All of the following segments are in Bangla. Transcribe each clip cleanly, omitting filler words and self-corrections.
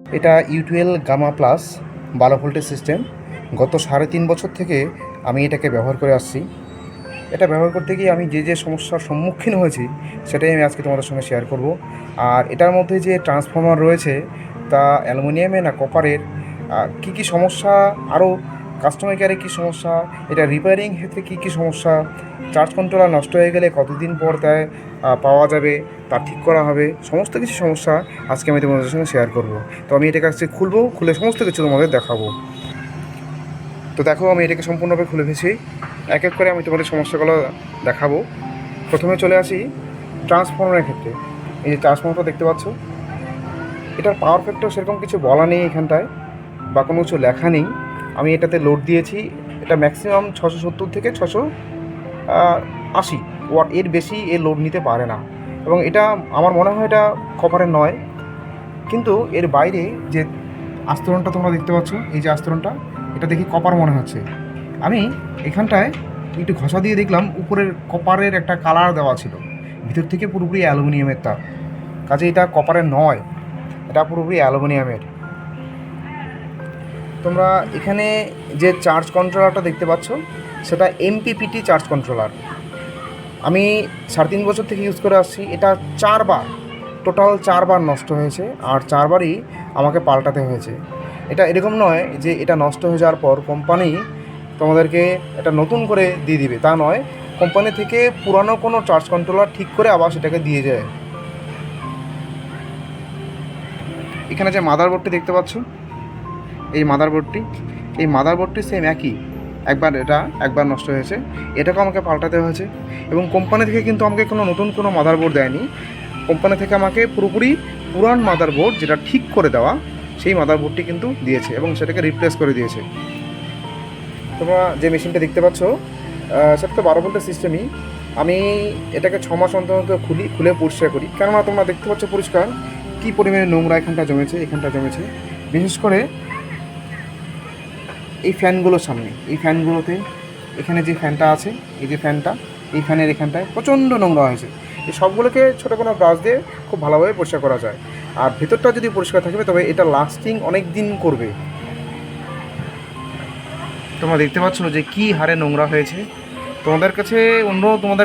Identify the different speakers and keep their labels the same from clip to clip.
Speaker 1: এটা ইউটুয়েল গামা প্লাস 12 ভোল্টের সিস্টেম। গত 3.5 বছর থেকে আমি এটাকে ব্যবহার করে আসছি। এটা ব্যবহার করতে গিয়ে আমি যে সমস্যার সম্মুখীন হয়েছি সেটাই আমি আজকে তোমাদের সঙ্গে শেয়ার করব। আর এটার মধ্যে যে ট্রান্সফর্মার রয়েছে তা অ্যালুমিনিয়ামে না কপারের, কী সমস্যা, আরও কাস্টমার কেয়ারে কী সমস্যা, এটা রিপেয়ারিং ক্ষেত্রে কী সমস্যা, চার্জ কন্ট্রোলার নষ্ট হয়ে গেলে কতদিন পর তাই পাওয়া যাবে, তা ঠিক করা হবে, সমস্ত কিছু সমস্যা আজকে আমি তোমাদের সঙ্গে শেয়ার করব। তো আমি এটাকে আজকে খুলে সমস্ত কিছু তোমাদের দেখাবো। তো দেখো, আমি এটাকে সম্পূর্ণভাবে খুলে ফেলেছি। এক এক করে আমি তোমাদের সমস্যাগুলো দেখাবো। প্রথমে চলে আসি ট্রান্সফর্মারের ক্ষেত্রে। এই যে ট্রান্সফর্মারটা দেখতে পাচ্ছ, এটার পাওয়ার ফ্যাক্টর সেরকম কিছু বলা নেই এখানটায়, বা কোনো কিছু লেখা নেই। আমি এটাতে লোড দিয়েছি, এটা ম্যাক্সিমাম 670 থেকে 680 ওয়াট, এর বেশি এর লোড নিতে পারে না। এবং এটা আমার মনে হয় এটা কপারের নয়, কিন্তু এর বাইরে যে আস্তরণটা তোমরা দেখতে পাচ্ছ, এই যে আস্তরণটা, এটা দেখি কপার মনে হচ্ছে। আমি এখানটায় একটু ঘষা দিয়ে দেখলাম উপরের কপারের একটা কালার দেওয়া ছিল, ভিতর থেকে পুরোপুরি অ্যালুমিনিয়ামের তার। কাজে এটা কপারের নয়, এটা পুরোপুরি অ্যালুমিনিয়ামের। তোমরা এখানে যে চার্জ কন্ট্রোলারটা দেখতে পাচ্ছ সেটা এমপিপিটি চার্জ কন্ট্রোলার। আমি 3.5 বছর থেকে ইউজ করে আসছি। এটা 4বার, টোটাল 4বার নষ্ট হয়েছে, আর 4বারই আমাকে পাল্টাতে হয়েছে। এটা এরকম নয় যে এটা নষ্ট হয়ে যাওয়ার পর কোম্পানি তোমাদেরকে এটা নতুন করে দিয়ে দিবে, তা নয়। কোম্পানি থেকে পুরানো কোনো চার্জ কন্ট্রোলার ঠিক করে আবার সেটাকে দিয়ে যায়। এখানে যে মাদারবোর্ডটি দেখতে পাচ্ছ, এই মাদারবোর্ডটি সেম একই। একবার নষ্ট হয়েছে, এটাকেও আমাকে পাল্টাতে হয়েছে। এবং কোম্পানি থেকে কিন্তু আমাকে কোনো মাদারবোর্ড দেয়নি। কোম্পানি থেকে আমাকে পুরোপুরি পুরান মাদারবোর্ড, যেটা ঠিক করে দেওয়া, সেই মাদারবোর্ডটি কিন্তু দিয়েছে এবং সেটাকে রিপ্লেস করে দিয়েছে। তোমরা যে মেশিনটা দেখতে পাচ্ছ সেটা তো 12 ভোল্টের সিস্টেমই। আমি এটাকে 6 মাস অন্তর খুলে পরিষ্কার করি, কেননা তোমরা দেখতে পাচ্ছ পরিষ্কার কী পরিমাণে নোংরা এখানটা জমেছে। বিশেষ করে এই ফ্যানগুলোর সামনে, এই ফ্যানগুলোতে, এখানে যে ফ্যানটা আছে, এই যে ফ্যানটা, এই ফ্যানের এখানটায় প্রচণ্ড নোংরা হয়েছে। এই সবগুলোকে ছোটো কোনো ব্রাশ দিয়ে খুব ভালোভাবে পরিষ্কার করা যায়। আর ভেতরটা যদি পরিষ্কার থাকবে তবে এটা লাস্টিং অনেক দিন করবে। তোমরা দেখতে পাচ্ছ যে কী হারে নোংরা হয়েছে। তোমাদের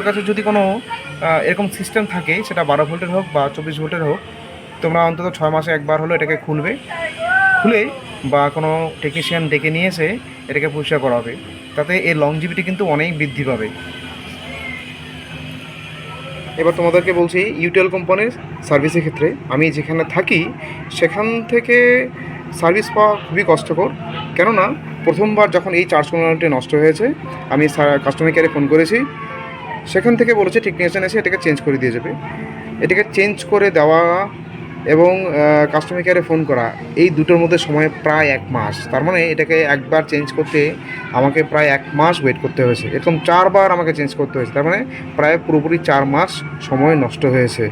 Speaker 1: কাছে যদি কোনো এরকম সিস্টেম থাকে, সেটা 12 ভোল্টের হোক বা 24 ভোল্টের হোক, তোমরা অন্তত 6 মাসে একবার হলো এটাকে খুলে বা কোনো টেকনিশিয়ান ডেকে নিয়ে এসে এটাকে পরিষ্কার করা হবে। তাতে এর লংজিভিটি কিন্তু অনেক বৃদ্ধি পাবে। এবার তোমাদেরকে বলছি ইউটেল কোম্পানির সার্ভিসের ক্ষেত্রে। আমি যেখানে থাকি সেখান থেকে সার্ভিস পাওয়া খুবই কষ্টকর, কেননা প্রথমবার যখন এই চার্জ কন্ট্রোলারটি নষ্ট হয়েছে, আমি কাস্টমার কেয়ারে ফোন করেছি। সেখান থেকে বলেছে টেকনিশিয়ান এসে এটাকে চেঞ্জ করে দিয়ে যাবে। এটাকে চেঞ্জ করে দেওয়া এবং কাস্টমার কেয়ারে ফোন করা, এই দুটোর মধ্যে সময় প্রায় 1 মাস। তার মানে এটাকে একবার চেঞ্জ করতে আমাকে প্রায় 1 মাস ওয়েট করতে হয়েছে। এরকম 4বার আমাকে চেঞ্জ করতে হয়েছে, তার মানে প্রায় পুরোপুরি 4 মাস সময় নষ্ট হয়েছে।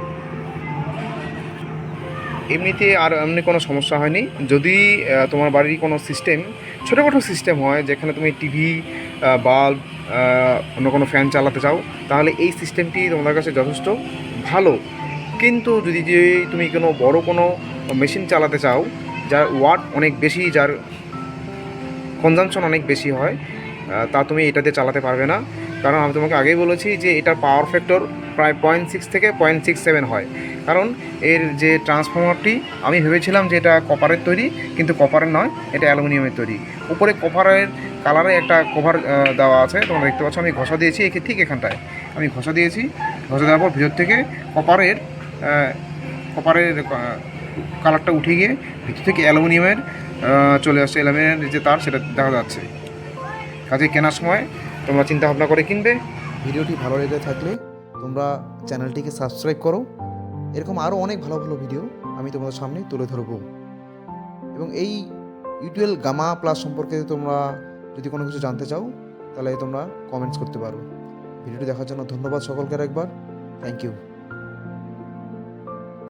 Speaker 1: এমনিতে আর এমনি কোনো সমস্যা হয়নি। যদি তোমার বাড়ির কোনো সিস্টেম, ছোটোখাটো সিস্টেম হয়, যেখানে তুমি টিভি, বাল্ব, অন্য কোনো ফ্যান চালাতে চাও, তাহলে এই সিস্টেমটি তোমাদের কাছে যথেষ্ট ভালো। কিন্তু যদি তুমি কোনো বড় কোনো মেশিন চালাতে চাও, যার ওয়াট অনেক বেশি, যার কনজামশন অনেক বেশি হয়, তা তুমি এটাতে চালাতে পারবে না। কারণ আমি তোমাকে আগেই বলেছি যে এটার পাওয়ার ফ্যাক্টর প্রায় 0.6 থেকে 0.67 হয়। কারণ এর যে ট্রান্সফর্মারটি, আমি ভেবেছিলাম যে এটা কপারের তৈরি, কিন্তু কপারের নয়, এটা অ্যালুমিনিয়ামের তৈরি। উপরে কপারের কালারে একটা কভার দেওয়া আছে, তোমরা দেখতে পাচ্ছ। আমি ঘষা দিয়েছি ঠিক এখানটায়, আমি ঘষা দেওয়ার পর ভিতর থেকে কপারের কালারটা উঠে গিয়ে ভিতর থেকে অ্যালুমিনিয়ামের চলে আসছে। অ্যালুমিনিয়ামের যে তার, সেটা দেখা যাচ্ছে। কাজে কেনার সময় তোমরা চিন্তা ভাবনা করে কিনবে।
Speaker 2: ভিডিওটি ভালো লেগে থাকলে তোমরা চ্যানেলটিকে সাবস্ক্রাইব করো। এরকম আরও অনেক ভালো ভালো ভিডিও আমি তোমাদের সামনে তুলে ধরব। এবং এই ইউটুয়েল গামা প্লাস সম্পর্কে তোমরা যদি কোনো কিছু জানতে চাও, তাহলে তোমরা কমেন্টস করতে পারো। ভিডিওটি দেখার জন্য ধন্যবাদ সকলকে একবার। Thank you.